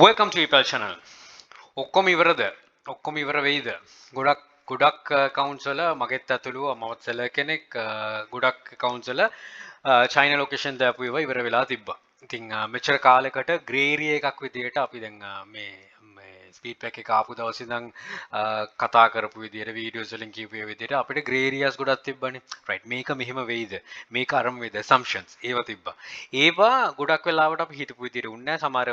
Welcome to IPL channel. ඔක්කොම ඉවරද? ඔක්කොම ඉවර වෙයිද? ගොඩක් accounts වල මගෙත් ඇතුළුව මමත් සෙලර් කෙනෙක් ගොඩක් accounts වල China location දාපු ඒවා ඉවර වෙලා තිබ්බා. ඉතින් මෙච්චර කාලයකට grey area එකක් විදියට අපි දැන් මේ ස්පීඩ්පැක් එක ආපු දවසේ ඉඳන් කතා කරපු විදියට වීඩියෝස් වලින් කියපු විදියට අපිට grey areas ගොඩක් තිබ්බනේ. right මේක මෙහෙම වෙයිද? මේක අරම වෙයිද? assumptions ඒවා තිබ්බා. ඒවා ගොඩක් වෙලාවට අපි හිතපු විදියට උන්නේ නැහැ. සමහර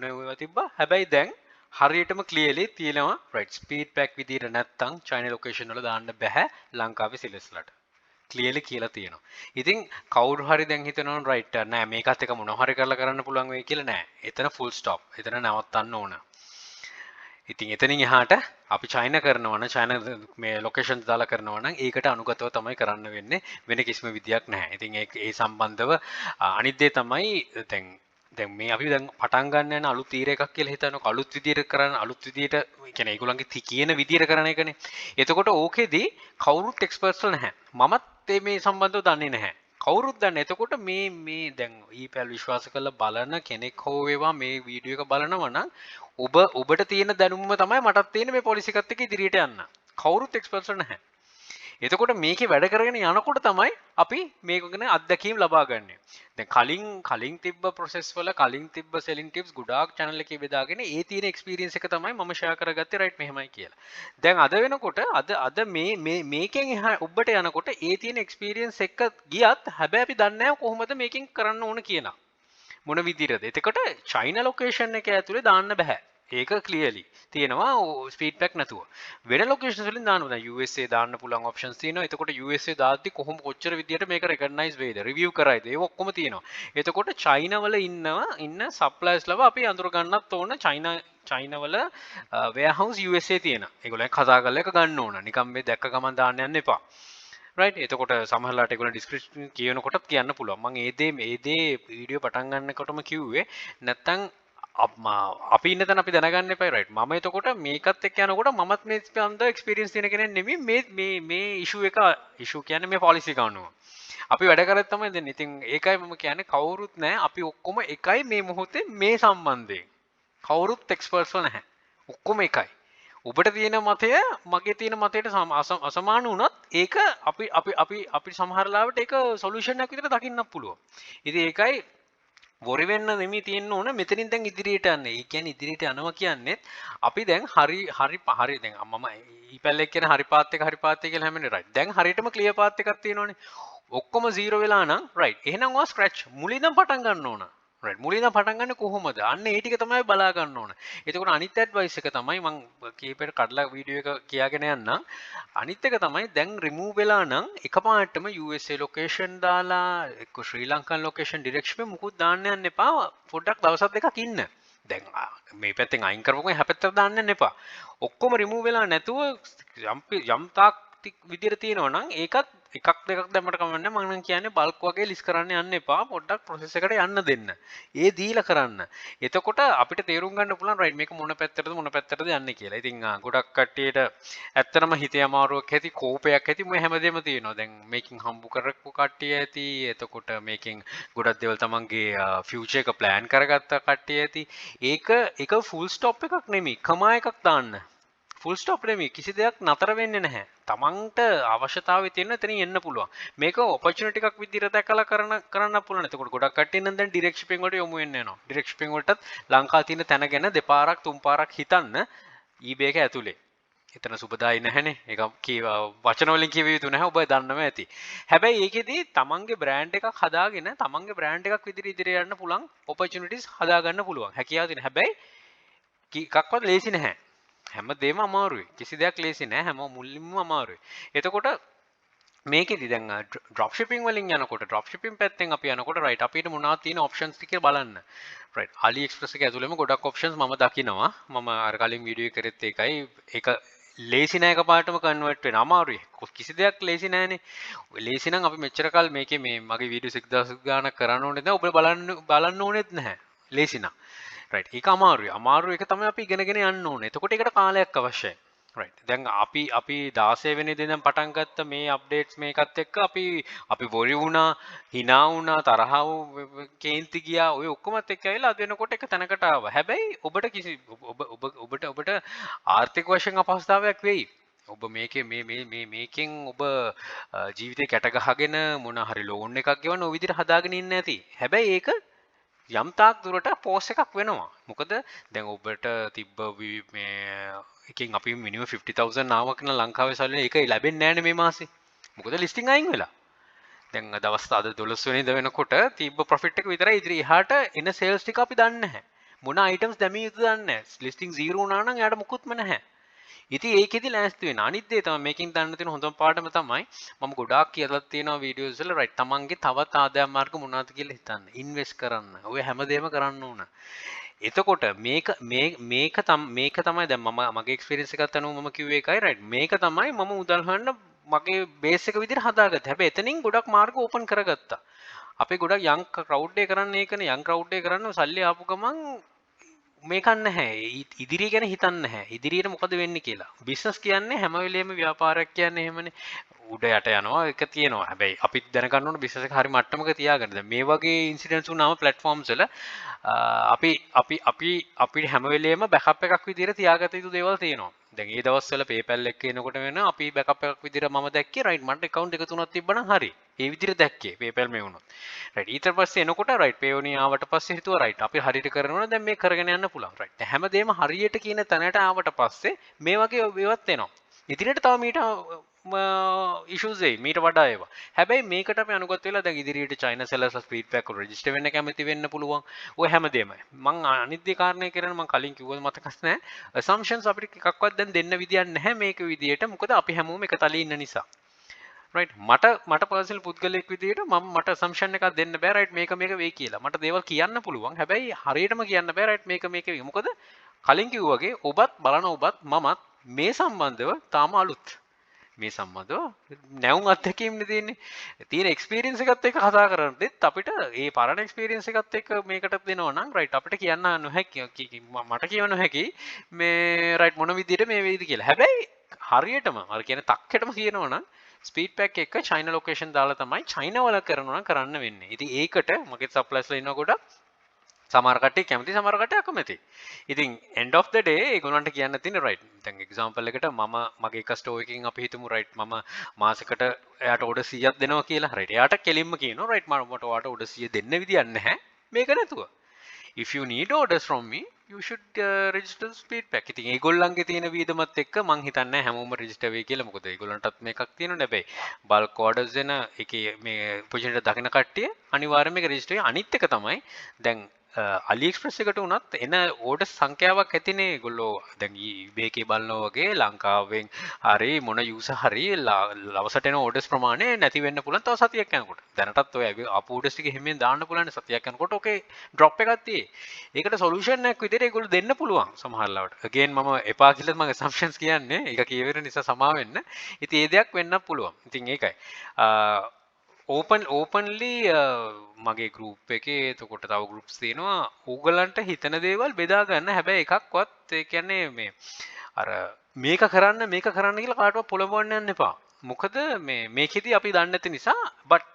ඒවා තිබ්බා. හැබැයි දැන් හරියටම ක්ලියර්ලි තියෙනවා right ස්පීඩ් පැක් විදියට නැත්තම් China location වල දාන්න බෑ ලංකාවේ සිලස්ලට ක්ලියර්ලි කියලා තියෙනවා. ඉතින් කවුරු හරි දැන් හිතනවා right නෑ මේකත් එක මොනවා හරි කරලා කරන්න පුළුවන් වෙයි කියලා නෑ. එතන full stop. එතන නවත්තන්න ඕන. ඉතින් එතනින් එහාට අපි China කරනවා නම් China මේ locations දාලා කරනවා නම් ඒකට අනුගතව තමයි කරන්න වෙන්නේ. වෙන කිසිම විදියක් නැහැ. ඉතින් ඒ සම්බන්ධව අනිත් දේ තමයි දැන් මේ අපි දැන් පටන් ගන්න යන අලුත් තීර එකක් කියලා හිතනකො අලුත් විදියට කරන්න අලුත් විදියට කියන්නේ ඒගොල්ලන්ගේ කියන විදියට කරන එකනේ. එතකොට ඕකෙදි කවුරුත් එක්ස්පර්ට්ස්ලා නැහැ. මමත් මේ සම්බන්ධව දන්නේ නැහැ. කවුරුත් දන්නේ. එතකොට මේ දැන් ඊපැල් විශ්වාස කරලා බලන කෙනෙක් හෝ වේවා මේ වීඩියෝ එක බලනවා නම් ඔබට තියෙන දැනුම තමයි මටත් තියෙන මේ පොලිසි එකත් එක්ක ඉදිරියට යන්න. කවුරුත් එක්ස්පර්ට්ස්ලා නැහැ. එතකොට මේකේ වැඩ කරගෙන යනකොට තමයි අපි මේක ගැන අත්දැකීම් ලබා ගන්න. දැන් කලින් තිබ්බ process වල කලින් තිබ්බ selling tips ගොඩාක් channel එකේ බෙදාගෙන ඒ තියෙන experience එක තමයි මම share කරගත්තේ right මෙහෙමයි කියලා. දැන් අද වෙනකොට අද මේකෙන් ඔබට යනකොට ඒ තියෙන experience එක ගියත් හැබැයි අපි දන්නේ නැහැ කොහොමද මේකෙන් කරන්න ඕන කියලා. මොන විදිහටද? එතකොට China location එක ඇතුලේ දාන්න බෑ. ඒක ක්ලියර්ලි තියෙනවා ස්පීඩ්පැක් නැතුව. වෙන ලොකේෂන්ස් වලින් දාන්න පුළුවන්. USA දාන්න පුළුවන් ඔප්ෂන්ස් තියෙනවා. එතකොට USA දාද්දි කොච්චර විදියට මේක රෙකග්නයිස් වෙයිද? රිවිව් කරයිද? ඒක ඔක්කොම තියෙනවා. එතකොට චයිනා වල ඉන්න සප්ලයර්ස් ලව අපි අඳුර ගන්නත් ඕන චයිනා වල වෙයාහවුස් USA තියෙන. ඒගොල්ලන් කතා කරලා එක ගන්න ඕන. නිකම් මේ දැක්ක ගමන් දාන්න යන්න එපා. right එතකොට සමහරලාට ඒගොල්ලන් ඩිස්ක්‍රිප්ෂන් කියනකොටත් කියන්න පුළුවන්. මම ඒ දේ වීඩියෝ පටන් ගන්නකොටම කිව්වේ නැත්තම් අපි ඉන්න තැන අපි දැනගන්න එපා right මම එතකොට මේකත් එක්ක යනකොට මමත් මේ ස්පන්ද එක්ස්පීරියන්ස් තියෙන කෙනෙක් නෙමෙයි මේ ඉෂුව කියන්නේ මේ පොලිසි එක අනුව අපි වැඩ කරත් තමයි දෙන්නේ. ඉතින් ඒකයි මම කියන්නේ කවුරුත් නැහැ. අපි ඔක්කොම එකයි මේ මොහොතේ මේ සම්බන්ධයෙන්. කවුරුත් එක්ස්පර්ට්ස්ව නැහැ. ඔක්කොම එකයි. ඔබට තියෙන මතය මගේ තියෙන මතයට අසමාන වුණත් ඒක අපි සමහර ලාවට ඒක සොලියුෂන් එකක් විදිහට දකින්නත් පුළුවන්. ඉතින් ඒකයි වොරි වෙන්න නෙමෙයි තියෙන්න ඕන මෙතනින් දැන් ඉදිරියට යන්න. ඒ කියන්නේ ඉදිරියට යනවා කියන්නේ අපි දැන් හරි දැන් මම ඊපැල් එක කියන හරි පාත් එක කියලා හැමනේ right. දැන් හරියටම ක්ලියර් පාත් එකක් තියෙනවනේ. ඔක්කොම 0 වෙලා නම් right. එහෙනම් ඔයා ස්ක්‍රැච් මුලින්ම පටන් ගන්න ඕන. right. මුලින්ම පටන් ගන්න කොහොමද? අන්න ඒ ටික තමයි බලා ගන්න ඕන. එතකොට අනිත් ඇඩ්වයිස් එක තමයි මම කීපෙට කඩලා වීඩියෝ එක කියාගෙන යන්නම්. අනිත් එක තමයි දැන් රිමූව් වෙලා නම් එකපාරටම USA ලොකේෂන් දාලා එක්ක ශ්‍රී ලංකන් ලොකේෂන් ඩිරෙක්ෂන් මුකුත් දාන්න යන්න එපා. පොඩ්ඩක් දවස් දෙකක් ඉන්න. දැන් මේ පැත්තෙන් අයින් කරපුවම එහා පැත්තට දාන්න යන්න එපා. ඔක්කොම රිමූව් වෙලා නැතුව යම් තාක් විදියට තියෙනවා නම් ඒකත් එකක් දෙකක් දැම්මට කමන්නේ මම නම් කියන්නේ බල්ක් වගේ ලිස්ට් කරන්න යන්න එපා. පොඩ්ඩක් process එකට යන්න දෙන්න. ඒ දීලා කරන්න. එතකොට අපිට තේරුම් ගන්න පුළුවන් right මේක මොන පැත්තටද යන්නේ කියලා. ඉතින් ගොඩක් කට්ටියට ඇත්තටම හිතේ අමාරුවක් ඇති, කෝපයක් ඇති මේ හැමදේම තියෙනවා. දැන් මේකෙන් හම්බු කරපු කට්ටිය ඇති. එතකොට මේකෙන් ගොඩක් දේවල් තමන්ගේ ෆියුචර් එක ප්ලෑන් කරගත්ත කට්ටිය ඇති. ඒක ෆුල් ස්ටොප් එකක් නෙමෙයි. කමා එකක් දාන්න. ෆුල් ස්ටොප් නෙමෙයි. කිසි දෙයක් නතර වෙන්නේ නැහැ. තමන්ට අවශ්‍යතාවය තියෙන එතනින් එන්න පුළුවන්. මේක ඔපචුනිටි එකක් විදිහට දැකලා කරන්න පුළුවන්. එතකොට ගොඩක් කට්ටිය නම් දැන් ඩිරෙක්ට් ෂිපින් වලට යොමු වෙන්න යනවා. ඩිරෙක්ට් ෂිපින් වලටත් ලංකාවේ තියෙන තැන ගැන දෙපාරක් තුන් පාරක් හිතන්න eBay එක ඇතුලේ. එතන සුබදායි නැහැනේ. ඒක වචන වලින් කියවිය යුතු නැහැ. ඔබ දන්නම ඇති. හැබැයි ඒකෙදි තමන්ගේ බ්‍රෑන්ඩ් එකක් හදාගෙන තමන්ගේ බ්‍රෑන්ඩ් එකක් විදිහට යන්න පුළුවන් ඔපචුනිටිස් හදා ගන්න පුළුවන්. හැකියාව තියෙන. හැබැයි එකක්වත් ලේසි නැහැ. හැමදේම අමාරුයි. කිසි දෙයක් ලේසි නෑ. හැම මුලින්ම අමාරුයි. එතකොට මේකෙදි දැන් drop shipping වලින් යනකොට drop shipping පැත්තෙන් අපි යනකොට right අපිට මොනවද තියෙන options ටික බලන්න. right AliExpress එක ඇතුළෙම ගොඩක් options මම දකිනවා. මම අර කලින් වීඩියෝ එකේ කරෙත් ඒකයි. ඒක ලේසි නෑ එකපාරටම කන්වර්ට් වෙන අමාරුයි. කිසි දෙයක් ලේසි නෑනේ. ලේසි නම් අපි මෙච්චර කල් මේකේ මේ මගේ වීඩියෝ 1000 ගාණක් කරන්න ඕනේ නැහැ. ඔබ බලන්න ඕනෙත් නැහැ. ලේසි නම් right ඒක අමාරුයි. අමාරු එක තමයි අපි ඉගෙනගෙන යන්න ඕනේ. එතකොට ඒකට කාලයක් අවශ්‍යයි. right දැන් අපි 16 වෙනි දින පටන් ගත්ත මේ අප්ඩේට්ස් මේකත් එක්ක අපි වොරි වුණා hina වුණා තරහ කේන්ති ගියා ඔය ඔක්කොමත් එක්ක ඇවිල්ලා අද වෙනකොට එක තැනකට ආවා හැබැයි ඔබට කිසි ඔබට ආර්ථික වශයෙන් අපහසුතාවයක් වෙයි ඔබ මේකෙන් ඔබ ජීවිතේ කැට ගහගෙන මොන හරි ලෝන් එකක් ගෙවන්න ඔය විදිහට හදාගෙන ඉන්න ඇති හැබැයි ඒක යම් තාක් දුරට පෝස් එකක් වෙනවා මොකද දැන් ඔබට තිබ්බ මේ එකෙන් අපි මිනිමම් 50000 නාවක් න ලංකාවේ සල්ලි ඒක ලැබෙන්නේ නැහැ මේ මාසේ මොකද ලිස්ටිං අයින් වෙලා දැන් දවස් අද 12 වෙනිදා වෙනකොට තිබ්බ ප්‍රොෆිට් එක විතරයි ඉතින් එහාට එන සේල්ස් ටික අපි දන්නේ නැහැ මොන අයිටම්ස් දැමිය යුතුද දන්නේ නැහැ ලිස්ටිං 0 වුණා නම් එයාට මුකුත්ම නැහැ ඉතින් ඒකෙදි ලෑස්ති වෙන අනිත් දේ තමයි මේකෙන් දන්න තියෙන හොඳම පාඩම තමයි මම ගොඩාක් කියලා තියෙනවා වීඩියෝස් වල රයිට් තමන්ගේ තවත් ආදායම් මාර්ග මොනවද කියලා හිතන්න ඉන්වෙස්ට් කරන්න ඔය හැමදේම කරන්න ඕන එතකොට මේක තමයි දැන් මගේ එක්ස්පීරියන්ස් එකත් අනුව මම කිව්වේ එකයි රයිට් මේක තමයි මම උදල් හොයන්න මගේ බේස් එක විදිහට හදාගත්තා හැබැයි එතනින් ගොඩක් මාර්ග ඕපන් කරගත්තා අපේ ගොඩක් යං ක්‍රවුඩ් එක කරන්නේ ඒකනේ යං ක්‍රවුඩ් එක කරන්නේ සල්ලි ආපු ගමන් මේක නැහැ ඉදිරිය ගැන හිතන්නේ නැහැ ඉදිරියට මොකද වෙන්නේ කියලා බිස්නස් කියන්නේ හැම වෙලෙම ව්‍යාපාරයක් කියන්නේ එහෙමනේ උඩ යට යනවා එක තියෙනවා හැබැයි අපිත් දැනගන්න ඕන බිස්නස් එක හරි මට්ටමක තියාගන්න දැන් මේ වගේ ඉන්සිඩන්ට්ස් වුණාම ප්ලැට්ෆෝම්ස් වල අපි හැම වෙලෙම බෑකප් එකක් විදිහට තියාගත යුතු දේවල් තියෙනවා දැන් මේ දවස්වල PayPal එක එනකොට වෙන අපි බෑකප් එකක් විදිහට මම දැක්කේ රයිට් මට account එක තුනක් තිබ්බනම් හරි ඒ විදිහට දැක්කේ PayPal මේ වුණොත් රයිට් ඊට පස්සේ එනකොට රයිට් Payoneer ආවට පස්සේ හිතුවා රයිට් අපි හරියට කරනවා දැන් මේක කරගෙන යන්න පුළුවන් රයිට් හැමදේම හරියට කියන තැනට ආවට පස්සේ මේ වගේ වේවත් එනවා ඉදිරියට තව මීට issues එයි මීට වඩා ඒවා හැබැයි මේකට අපි අනුගත වෙලා දැන් ඉදිරියට China sellers SpeedPAK වල register වෙන්න කැමති වෙන්න පුළුවන් ඔය හැමදේම මම අනිත් දේ කාරණේ කරන මම කලින් කිව්වා මතකස් නැහැ assumptions අපිට එකක්වත් දැන් දෙන්න විදියක් නැහැ මේක විදියට මොකද අපි හැමෝම එක තලයේ ඉන්න නිසා right මට පර්සනල් පුද්ගලයෙක් විදියට මට assumption එකක් දෙන්න බෑ right මේක වෙයි කියලා මට දේවල් කියන්න පුළුවන් හැබැයි හරියටම කියන්න බෑ right මේක වෙයි මොකද කලින් කිව්වා වගේ ඔබත් බලන ඔබත් මමත් මේ සම්බන්ධව තාම අලුත් මේ සම්බන්ධව නැවුම් අත්දැකීම්නේ තියෙන්නේ තියෙන එක්ස්පීරියන්ස් එකත් එක්ක කතා කරද්දිත් අපිට ඒ පරණ එක්ස්පීරියන්ස් එකත් එක්ක මේකට දෙනවා නම් රයිට් අපිට කියන්න නොහැකි මට කියව නොහැකි මේ රයිට් මොන විදිහට මේ වෙයිද කියලා හැබැයි හරියටම අර කියන්නේ තක්කෙටම කියනවා නම් ස්පීඩ්පැක් එක චයිනා ලොකේෂන් දාලා තමයි චයිනා වල කරනවා නම් කරන්න වෙන්නේ ඉතින් ඒකට මගේ සප්ලයිස්ලා ඉන්න ගොඩක් සමහර කට්ටිය කැමති සමහර කට්ටිය අකමැති. ඉතින් end of the day ඒගොල්ලන්ට කියන්න තියෙන්නේ right. දැන් example එකට මගේ එක ස්ටෝර් එකකින් අපි හිතමු right මම මාසෙකට එයාට order 100ක් දෙනවා කියලා. right. එයාට කෙලින්ම කියනවා right මට ඔයාට order 100 දෙන්න විදියක් නැහැ. මේක නැතුව. If you need orders from me you should register SpeedPAK. ඉතින් ඒගොල්ලන්ගේ තියෙන වියදමත් එක්ක මං හිතන්නේ හැමෝම register වෙයි කියලා. මොකද ඒගොල්ලන්ටත් මේකක් තියෙනවනේ. හැබැයි bulk orders දෙන එකේ මේ opportunity දකින කට්ටිය අනිවාර්යයෙන්ම මේක register වෙයි. අනිත් එක තමයි දැන් AliExpress එකට උනත් එන ඕඩර් සංඛ්‍යාවක් ඇතිනේ ඒගොල්ලෝ දැන් eBay එකේ බලනවා වගේ ලංකාවෙන් හරි මොන යූසර් හරි ලවසට එන ඕඩර්ස් ප්‍රමාණය නැති වෙන්න පුළුවන් තව සතියක් යනකොට දැනටත් ඔය අප ඕඩර්ස් ටික හැමෙන් දාන්න පුළුවන් සතියක් යනකොට ඔකේ ඩ්‍රොප් එකක් තියෙයි ඒකට සොලියුෂන් එකක් විදිහට ඒගොල්ලෝ දෙන්න පුළුවන් සමහර ලාවට again මම එපා කියලා මම assumptions කියන්නේ ඒක කියවෙන නිසා සමා වෙන්න ඉතින් ඒ දෙයක් වෙන්නත් පුළුවන් ඉතින් ඒකයි openly මගේ group එකේ එතකොට තව groups තියෙනවා ඕගලන්ට හිතන දේවල් බෙදා ගන්න හැබැයි එකක්වත් ඒ කියන්නේ මේ අර මේක කරන්න කියලා කාටවත් පොළඹවන්න යන්න එපා මොකද මේකෙදි අපි දන්නේ නැති නිසා but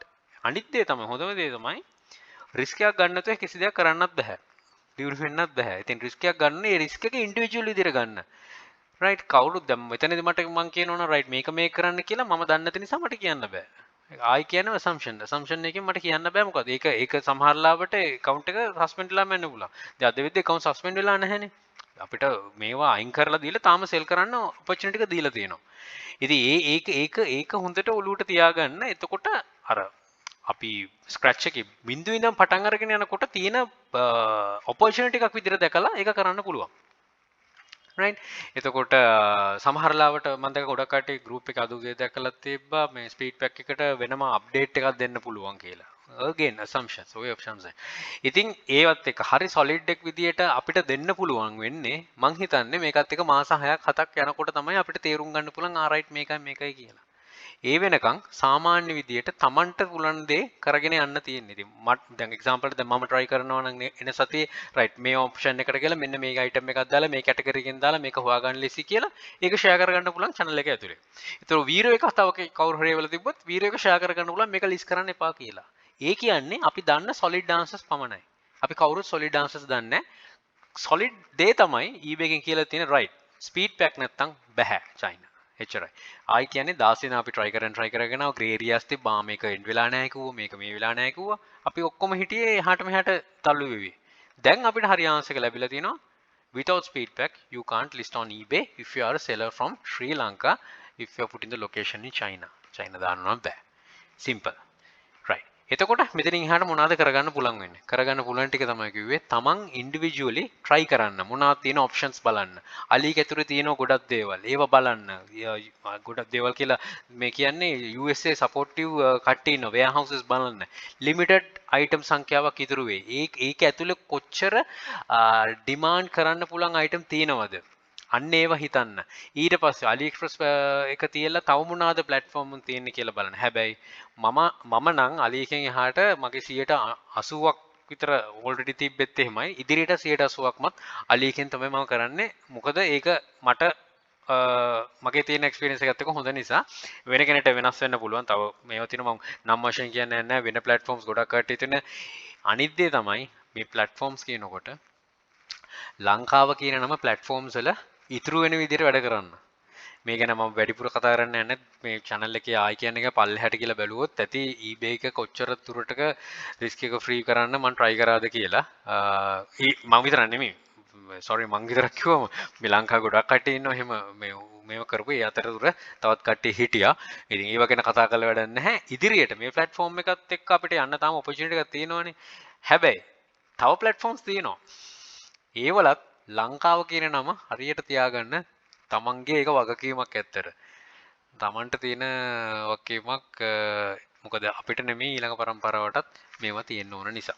අනිත් දේ තමයි හොඳම දේ තමයි රිස්ක් එකක් ගන්න නැතුව කිසි දෙයක් කරන්නත් බෑ දියුණු වෙන්නත් බෑ ඉතින් රිස්ක් එකක් ගන්න ඒ රිස්ක් එක ඉන්ඩිවිජුවල් විදිහට ගන්න right කවුරුත් දැන් මෙතනදී මට මම කියනවනේ right මේක කරන්න කියලා මම දන්නේ නැති නිසා මට කියන්න බෑ ආයි කියන්නේ assumption එකෙන් මට කියන්න බෑ මොකද ඒක සමහර ලාවට account එක suspend වෙලා යන්න පුළුවන්. දැන් අද වෙද්දී account suspend වෙලා නැහැනේ. අපිට මේවා අයින් කරලා දීලා තාම sell කරන්න opportunity එක දීලා තියෙනවා. ඉතින් ඒක හොඳට ඔලුවට තියාගන්න. එතකොට අර අපි scratch එකේ බිඳුවේ ඉඳන් පටන් අරගෙන යනකොට තියෙන opportunity එකක් විදිහට දැකලා ඒක කරන්න පුළුවන්. right එතකොට සමහර ලාවට මම දැක්ක ගොඩක් කට්ටිය group එක අද උදේ දැක්කලා තිබ්බා මේ SpeedPAK එකට වෙනම update එකක් දෙන්න පුළුවන් කියලා. again assumptions ඔය options ඉතින් ඒවත් එක හරි solid එක විදියට අපිට දෙන්න පුළුවන් වෙන්නේ මං හිතන්නේ මේකත් එක මාස 6ක් 7ක් යනකොට තමයි අපිට තේරුම් ගන්න පුළුවන් right මේකයි කියලා. ඒ වෙනකන් සාමාන්‍ය විදියට Tamanට පුළුවන් දේ කරගෙන යන්න තියෙන්නේ. ඉතින් මට දැන් එක්සැම්පල් දැන් මම try කරනවා නම් එන සතියේ right මේ option එකට ගිහලා මෙන්න මේ item එකක් දාලා මේ category එකෙන් දාලා මේක හොයාගන්න ලෙසි කියලා ඒක share කරගන්න පුළුවන් channel එක ඇතුලේ. ඒතර වීඩියෝ එක තව කවුරු හරි ඒවල තිබ්බොත් වීඩියෝ එක share කරගන්න පුළුවන් මේක list කරන්න එපා කියලා. ඒ කියන්නේ අපි දන්න solid answers පමණයි. අපි කවුරුත් solid answers දන්නේ නැහැ. solid day තමයි eBay එකෙන් කියලා තියෙන right speedpack නැත්තම් බෑ China. එච්චරයි. ආයි කියන්නේ 16 දින අපි try කරගෙන grey areas තිබ්බා මේක end වෙලා නැහැ කිව්වා මේක මේ වෙලා නැහැ කිව්වා. අපි ඔක්කොම හිටියේ එහාට මෙහාට තල්ලු වෙවි. දැන් අපිට හරි answer එක ලැබිලා තිනවා. Without speedpack you can't list on eBay if you are a seller from Sri Lanka if you are putting the location in China. China දාන්න බෑ. Simple. Right. එතකොට මෙතනින් එහාට මොනවද කරගන්න පුළුවන් වෙන්නේ? කරගන්න පුළුවන් ටික තමයි කිව්වේ තමන් ඉන්ඩිවිජුවලි try කරන්න. මොනවද තියෙන options බලන්න. අලි කැතුරේ තියෙන ගොඩක් දේවල්. ඒව බලන්න. ගොඩක් දේවල් කියලා මේ කියන්නේ USA supportive කට්ටිය ඉන්න warehouses බලන්න. limited item සංඛ්‍යාවක් ඉතුරු වෙයි. ඒක ඇතුලේ කොච්චර demand කරන්න පුළුවන් item තියෙනවද? අන්න ඒව හිතන්න. ඊට පස්සේ AliExpress එක තියලා තව මොනවාද platform උන් තියෙන්නේ කියලා බලන්න. හැබැයි මම නම් Ali එකෙන් එහාට මගේ 80ක් විතර already තිබ්බෙත් එහෙමයි. ඉදිරියට 80%ක්මත් Ali එකෙන් තමයි මම කරන්නේ. මොකද ඒක මට මගේ තියෙන experience එකත් එක්ක හොඳ නිසා වෙන කෙනෙක්ට වෙනස් වෙන්න පුළුවන්. තව මේවා තියෙනවා මම නම් වශයෙන් කියන්නේ නැහැ. වෙන platforms ගොඩක් කට්ටිය තියෙන අනිත් දේ තමයි මේ platforms කියනකොට ලංකාව කියන නම platforms වල ඉතුරු වෙන විදිහට වැඩ කරන්න. මේ ගැන මම වැඩිපුර කතා කරන්නේ නැහැ. මේ channel එකේ ආයි කියන එක පල්ලෙහාට කියලා බැලුවොත් ඇති eBay එක කොච්චර දුරටක risk එක free කරන්න මම try කරාද කියලා. මම විතරක් නෙමෙයි. sorry මං විතරක් කිව්වම මේ ලංකාව ගොඩක් කට්ටිය ඉන්නවා එහෙම මේව කරපු ඒ අතරතුර තවත් කට්ටිය හිටියා. ඉතින් ඒව ගැන කතා කරලා වැඩක් නැහැ. ඉදිරියට මේ platform එකත් එක්ක අපිට යන්න තාම opportunity එකක් තියෙනවානේ. හැබැයි තව platforms තියෙනවා. ඒවලත් ලංකාව කියන නම හරියට තියාගන්න තමන්ගේ ඒක වගකීමක් ඇත්තට. තමන්ට තියෙන වගකීමක් මොකද අපිට නෙමෙයි ඊළඟ පරම්පරාවටත් මේවා තියෙන්න ඕන නිසා.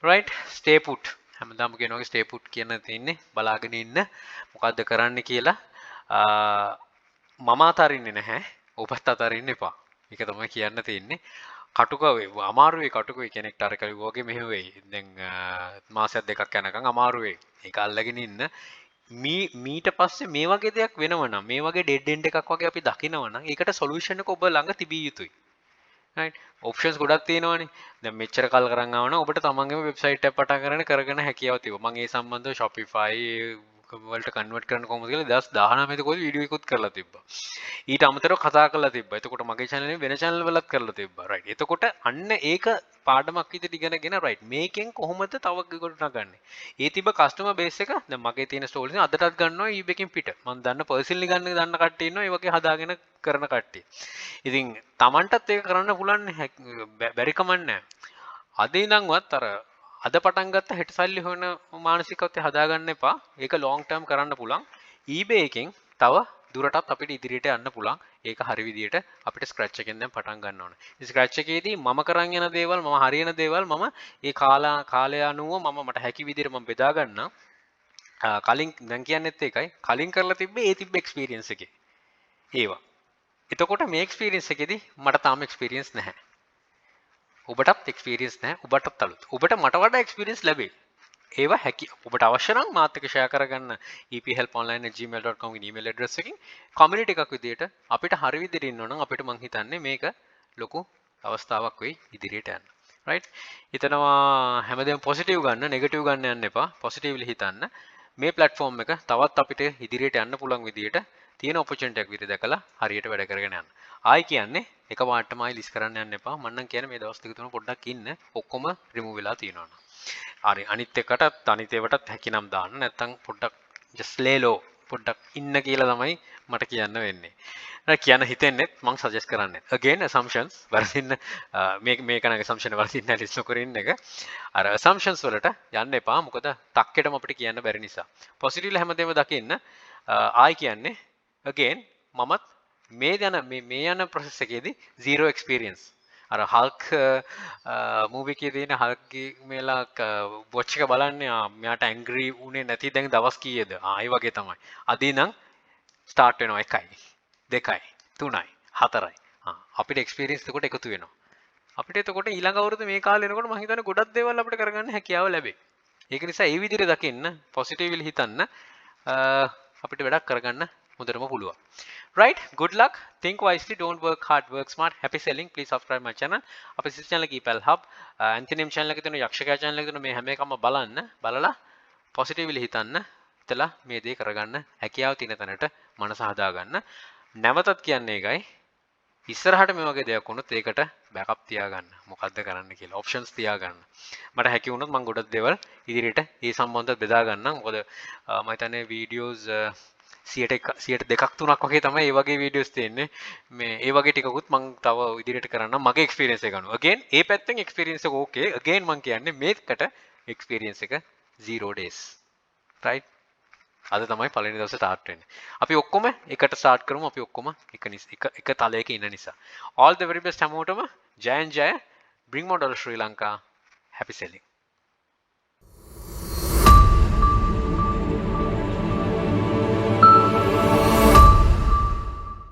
right stay put හැමදාම කියනවා stay put කියන තියෙන්නේ බලාගෙන ඉන්න මොකද්ද කරන්න කියලා. මම අතාරින්නේ නැහැ. ඔබත් අතාරින්න එපා. ඒක තමයි කියන්න තියෙන්නේ. කටුක අමාරු වෙයි කටුක කෙනෙක්ට අර කලිය වගේ මෙහෙම වෙයි. දැන් මාසයක් දෙකක් යනකම් අමාරු වෙයි. ඒක අල්ලගෙන ඉන්න. මීට පස්සේ මේ වගේ දෙයක් වෙනවනම් මේ වගේ ඩෙඩ් එන්ඩ් එකක් වගේ අපි දකිනවනම් ඒකට සොලියුෂන් එක ඔබ ළඟ තිබිය යුතුයි. right options ගොඩක් තියෙනවානේ. දැන් මෙච්චර කල් කරන් ආවනම් ඔබට තමන්ගේම වෙබ්සයිට් එකක් පටන් කරගෙන හැකියාව තිබුණා. මම ඒ සම්බන්ධව Shopify වලට කන්වර්ට් කරන්න කොහොමද කියලා 2019 කොහොමද වීඩියෝ එකකුත් කරලා තිබ්බා. ඊට අමතරව කතා කරලා තිබ්බා. එතකොට මගේ channel එකේ වෙන channel වලත් කරලා තිබ්බා. right. එතකොට අන්න ඒක පාඩමක් විදිහට ඉගෙනගෙන right මේකෙන් කොහොමද තව ගොඩ නගන්නේ. ඒ තිබ්බ customer base එක දැන් මගේ තියෙන ස්ටෝල් එකෙන් අදටත් ගන්නවා eBay එකෙන් පිට. මම දන්න personally දන්න කට්ටිය ඉන්නවා. ඒ වගේ හදාගෙන කරන කට්ටිය. ඉතින් Tamanටත් ඒක කරන්න පුළුවන් බැරි කමක් නැහැ. අද ඉඳන්වත් අද පටන් ගත්ත හෙට සල්ලි හොයන මානසිකත්වය හදාගන්න එපා. ඒක long term කරන්න පුළුවන්. eBay එකෙන් තව දුරටත් අපිට ඉදිරියට යන්න පුළුවන්. ඒක හරි විදියට අපිට scratch එකෙන් දැන් පටන් ගන්න ඕනේ. scratch එකේදී මම කරන් යන දේවල් මම හරියන දේවල් මම ඒ කාලය අනුව මට හැකි විදියට මම බෙදා ගන්නම්. කලින් දැන් කියන්නෙත් ඒකයි. කලින් කරලා තිබ්බේ ඒ තිබ්බ experience එකේ. ඒවා. එතකොට මේ experience එකේදී මට තාම experience නැහැ. ඔබටත් experience නැහැ. ඔබටත් අලුත්. ඔබට මට වඩා experience ලැබෙයි. ඒවා හැකි ඔබට අවශ්‍ය නම් මාත් එක්ක share කරගන්න ephelponline@gmail.com කියන email address එකකින් community එකක් විදියට අපිට හරි විදියට ඉන්න නම් අපිට මං හිතන්නේ මේක ලොකු අවස්ථාවක් වෙයි ඉදිරියට යන්න. right? හිතනවා හැමදේම positive ගන්න, negative ගන්න යන්න එපා. positively හිතන්න. මේ platform එක තවත් අපිට ඉදිරියට යන්න පුළුවන් විදියට තියෙන opportunity එකක් විදියට දැකලා හරියට වැඩ කරගෙන යන්න. ආයි කියන්නේ එක පාටමයි ලිස් කරන්න යන්න එපා. මම නම් කියන්නේ මේ දවස් දෙක තුන පොඩ්ඩක් ඉන්න ඔක්කොම remove වෙලා තියෙනවා. හරි අනිත් එකටත් අනිත් ඒවටත් හැකිනම් දාන්න නැත්නම් පොඩ්ඩක් just lay low පොඩ්ඩක් ඉන්න කියලා තමයි මට කියන්න වෙන්නේ. කියන්න හිතෙන්නේ මම suggest කරන්නේ. again assumptions වරදින්න මේක නම් assumption වරදින්න ලිස් නොකර ඉන්න එක. අර assumptions වලට යන්න එපා. මොකද ටක්කෙටම අපිට කියන්න බැරි නිසා. positively හැමදේම දකින්න. ආයි කියන්නේ again මමත් මේ යන process එකේදී zero experience. අර හල්ක් මූවි එකේ තියෙන හල්ක්ගේ මේලා වොච් එක බලන්නේ මෙයාට ඇන්ග්‍රි උනේ නැති දැන් දවස් කීයද ඒ වගේ තමයි. අද ඉඳන් ස්ටාර්ට් වෙනවා 1යි 2යි 3යි 4යි අපිට එක්ස්පීරියන්ස් එතකොට එකතු වෙනවා. අපිට එතකොට ඊළඟ අවුරුද්ද මේ කාලේ එනකොට මම හිතන්නේ ගොඩක් දේවල් අපිට කරගන්න හැකියාව ලැබෙයි. ඒක නිසා ඒ විදිහට දකින්න පොසිටිව්ලි හිතන්න අපිට වැඩක් කරගන්න හොඳටම පුළුවන්. Right, good luck, think wisely, don't work hard, work smart, happy selling. Please subscribe my channel. අපේ සිස් channel එක ඊපල් hub ඇන්තිනම් channel එකේ තියෙන යක්ෂකයා channel එකේ තියෙන මේ හැම එකම බලලා පොසිටිව්ලි හිතන්න හිතලා මේ දේ කරගන්න හැකියාව තියෙන තැනට මනස හදාගන්න. නැවතත් කියන්නේ ඒකයි, ඉස්සරහට මේ වගේ දෙයක් වුණොත් ඒකට බෑකප් තියාගන්න. මොකද්ද කරන්න කියලා ඔප්ෂන්ස් තියාගන්න. මට හැකි වුණොත් මම ගොඩක් දේවල් ඉදිරියට ඒ සම්බන්ධව බෙදා ගන්නම්. මොකද මම හිතන්නේ වීඩියෝස් 102ක් 3ක් වගේ තමයි මේ වගේ වීඩියෝස් තියෙන්නේ. මේ ඒ වගේ ටිකකුත් මම තව ඉදිරියට කරන්නම් මගේ එක්ස්පීරියන්ස් එක අනුව. again ඒ පැත්තෙන් එක්ස්පීරියන්ස් එක ඕකේ. again මම කියන්නේ මේකට එක්ස්පීරියන්ස් එක 0 days. right? අද තමයි පළවෙනි දවසේ ස්ටාර්ට් වෙන්නේ. අපි ඔක්කොම එකට ස්ටාර්ට් කරමු. අපි ඔක්කොම එක තලයක ඉන්න නිසා. all the very best හැමෝටම ජයන් ජය. bring more dollars Sri Lanka. Happy selling.